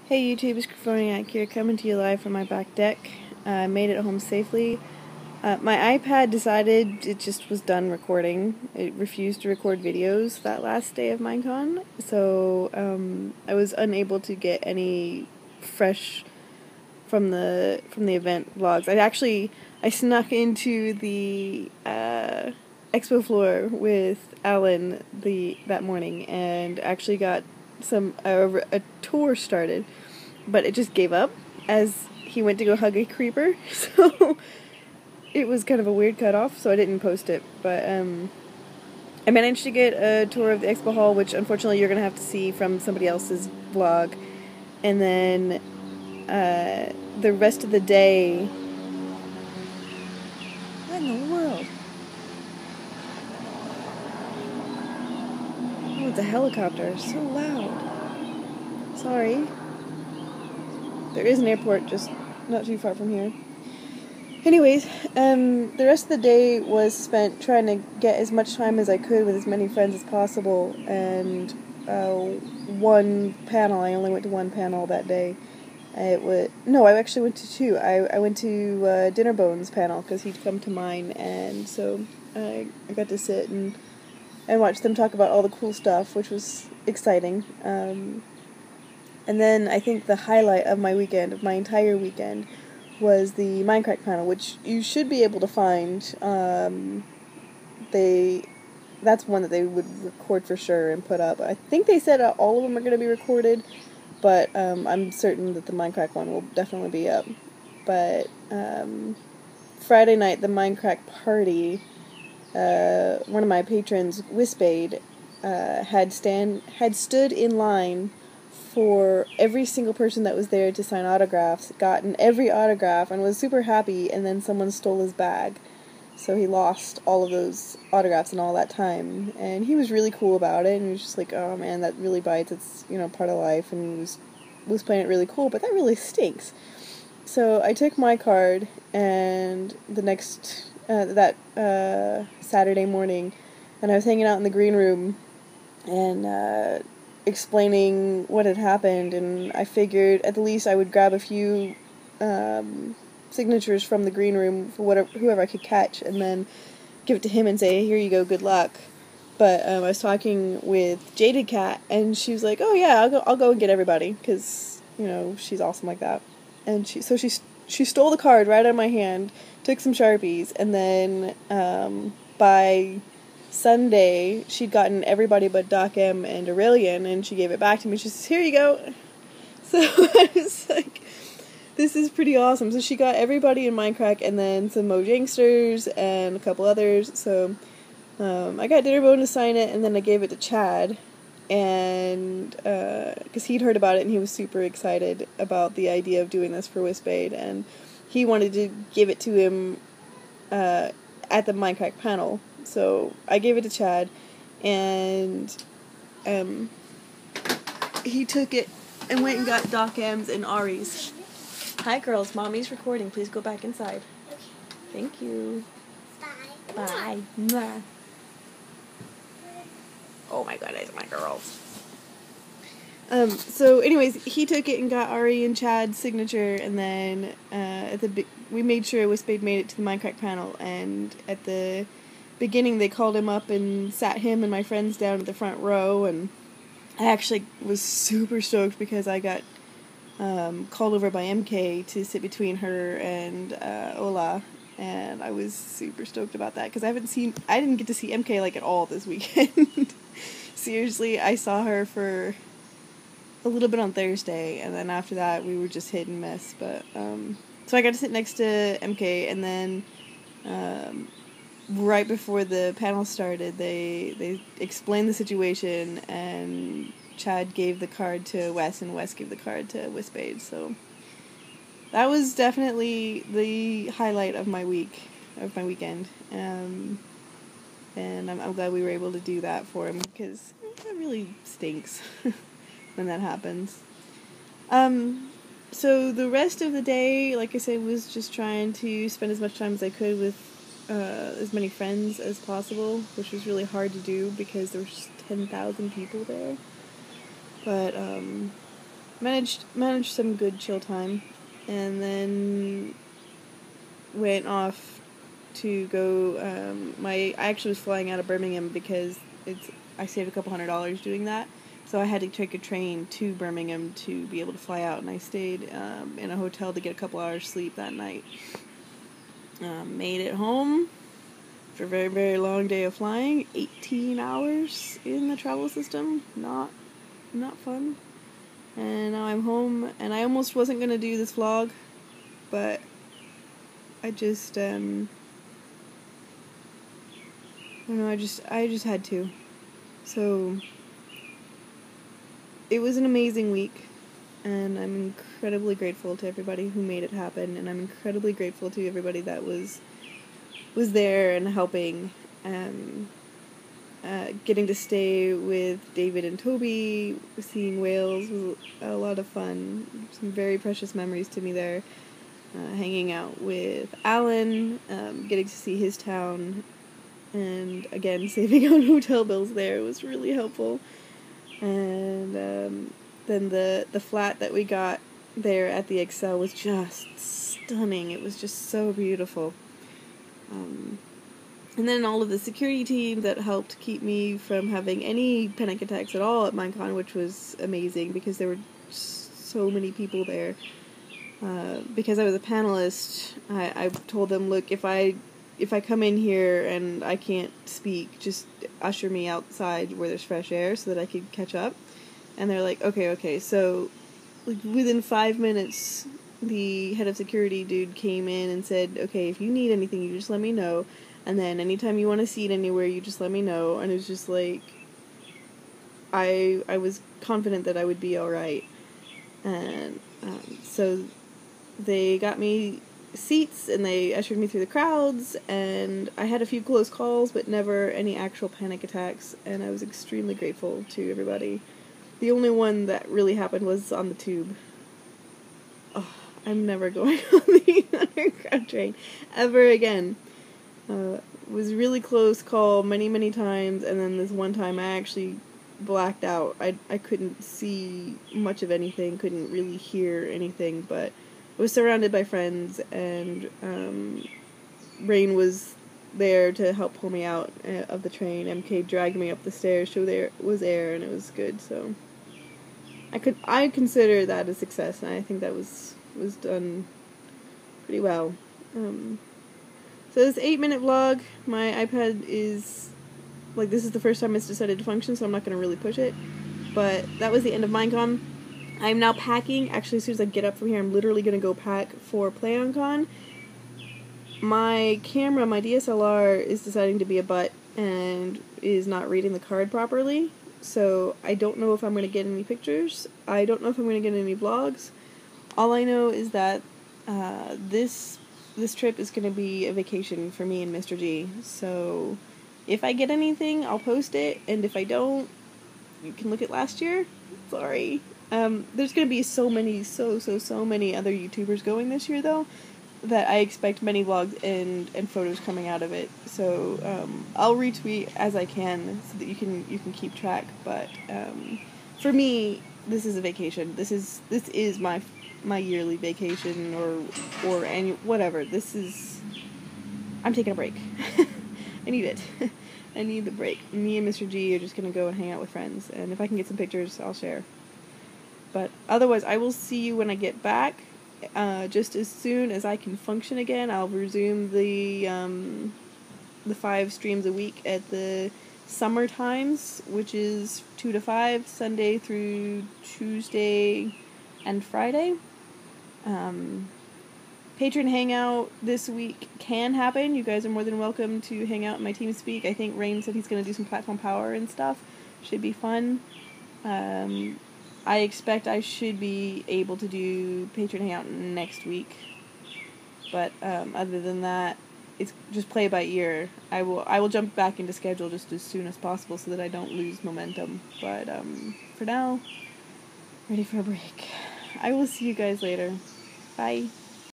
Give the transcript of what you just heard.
Hey YouTube, it's Grifoniac here, coming to you live from my back deck. I made it home safely. My iPad decided it just was done recording. It refused to record videos that last day of Minecon, so I was unable to get any fresh from the event vlogs. I snuck into the expo floor with Alan that morning and actually got a tour started, but it just gave up as he went to go hug a creeper. So it was kind of a weird cutoff, so I didn't post it. But I managed to get a tour of the expo hall, which unfortunately you're gonna have to see from somebody else's vlog, and then the rest of the day. What in the world? Oh, it's a helicopter. So loud. Sorry. There is an airport just not too far from here. Anyways, the rest of the day was spent trying to get as much time as I could with as many friends as possible, and one panel. I only went to one panel that day. I actually went to two. I went to Dinner Bones panel because he'd come to mine, and so I got to sit and watch them talk about all the cool stuff, which was exciting. And then I think the highlight of my entire weekend, was the Minecraft panel, which you should be able to find. That's one that they would record for sure and put up. I think they said all of them are going to be recorded, but I'm certain that the Minecraft one will definitely be up. But Friday night, the Minecraft party, one of my patrons, Wispade, had stood in line for every single person that was there to sign autographs, gotten every autograph, and was super happy, and then someone stole his bag. So he lost all of those autographs and all that time. And he was really cool about it, and he was just like, oh man, that really bites, it's, part of life, and he was playing it really cool, but that really stinks. So I took my card, and the next, Saturday morning, and I was hanging out in the green room, and explaining what had happened, and I figured at the least I would grab a few signatures from the green room for whoever I could catch, and then give it to him and say, here you go, good luck. But I was talking with Jaded Cat, and she was like, oh yeah, I'll go and get everybody, because she's awesome like that. And she stole the card right out of my hand, took some Sharpies, and then by Sunday, she'd gotten everybody but Doc M and Aurelian, and she gave it back to me. She says, here you go. So I was like, this is pretty awesome. So she got everybody in Minecraft, and then some Mojangsters and a couple others. So I got Dinnerbone to sign it, and then I gave it to Chad, and because he'd heard about it, and he was super excited about the idea of doing this for Wispade, and he wanted to give it to him at the Minecraft panel. So I gave it to Chad, and he took it and went and got Doc M's and Ari's. Hi girls, mommy's recording. Please go back inside. Okay. Thank you. Bye. Bye. Mwah. Oh my god, my girls. So anyways, he took it and got Ari and Chad's signature, and then we made sure Wispade made it to the Minecraft panel, and at the beginning they called him up and sat him and my friends down at the front row, and I actually was super stoked because I got called over by MK to sit between her and Ola, and I was super stoked about that because I didn't get to see MK like at all this weekend. Seriously, I saw her for a little bit on Thursday, and then after that we were just hit and miss. But so I got to sit next to MK, and then right before the panel started, they explained the situation, and Chad gave the card to Wes, and Wes gave the card to Wispade. So that was definitely the highlight of my weekend. And I'm glad we were able to do that for him, because it really stinks when that happens. So the rest of the day, like I said, was just trying to spend as much time as I could with as many friends as possible, which was really hard to do because there were just 10,000 people there. But managed some good chill time, and then went off to go. I actually was flying out of Birmingham because I saved a couple $100 doing that. So I had to take a train to Birmingham to be able to fly out, and I stayed in a hotel to get a couple hours sleep that night. Made it home after a very, very long day of flying. 18 hours in the travel system. Not fun. And now I'm home, and I almost wasn't going to do this vlog, but I just, I don't know, I just had to. So, it was an amazing week, and I'm incredibly grateful to everybody who made it happen, and I'm incredibly grateful to everybody that was there and helping. Getting to stay with David and Toby, seeing Wales was a lot of fun. Some very precious memories to me there. Hanging out with Alan, getting to see his town, and again, saving on hotel bills there was really helpful. And then the flat that we got there at the Excel was just stunning. It was just so beautiful. And then all of the security team that helped keep me from having any panic attacks at all at Minecon, which was amazing because there were so many people there. Because I was a panelist, I told them, look, if I come in here and I can't speak, just usher me outside where there's fresh air so that I could catch up. And they're like, okay. So, like, within 5 minutes, the head of security dude came in and said, okay, if you need anything, you just let me know. And then anytime you want a seat anywhere, you just let me know. And it was just like, I was confident that I would be alright. And so they got me seats, and they ushered me through the crowds, and I had a few close calls, but never any actual panic attacks, and I was extremely grateful to everybody. The only one that really happened was on the tube. Oh, I'm never going on the underground train ever again. Was a really close call many times, and then this one time I actually blacked out. I couldn't see much of anything, couldn't really hear anything, but I was surrounded by friends, and Rain was there to help pull me out of the train. MK dragged me up the stairs, so there was air, and it was good. So I consider that a success, and I think that was done pretty well. So this 8-minute vlog, my iPad is, like, this is the first time it's decided to function, so I'm not going to really push it. But that was the end of Minecon. I'm now packing. Actually, as soon as I get up from here, I'm literally going to go pack for PlayOnCon. My camera, my DSLR, is deciding to be a butt and is not reading the card properly. So I don't know if I'm going to get any pictures. I don't know if I'm going to get any vlogs. All I know is that this trip is going to be a vacation for me and Mr. G. So if I get anything, I'll post it, and if I don't, you can look at last year. Sorry. There's going to be so many other YouTubers going this year, though, that I expect many vlogs and photos coming out of it. So I'll retweet as I can so that you can keep track. But for me, this is a vacation. This is my yearly vacation or annual, whatever. I'm taking a break. I need it. I need the break. Me and Mr. G are just gonna go and hang out with friends, and if I can get some pictures, I'll share. But otherwise, I will see you when I get back. Just as soon as I can function again, I'll resume the 5 streams a week at the summer times, which is 2 to 5, Sunday through Tuesday and Friday. Patron hangout this week can happen. You guys are more than welcome to hang out in my TeamSpeak. I think Rain said he's going to do some platform power and stuff. Should be fun. I expect I should be able to do Patron hangout next week. But other than that, it's just play by ear. I will jump back into schedule just as soon as possible so that I don't lose momentum. But for now, ready for a break. I will see you guys later. Bye.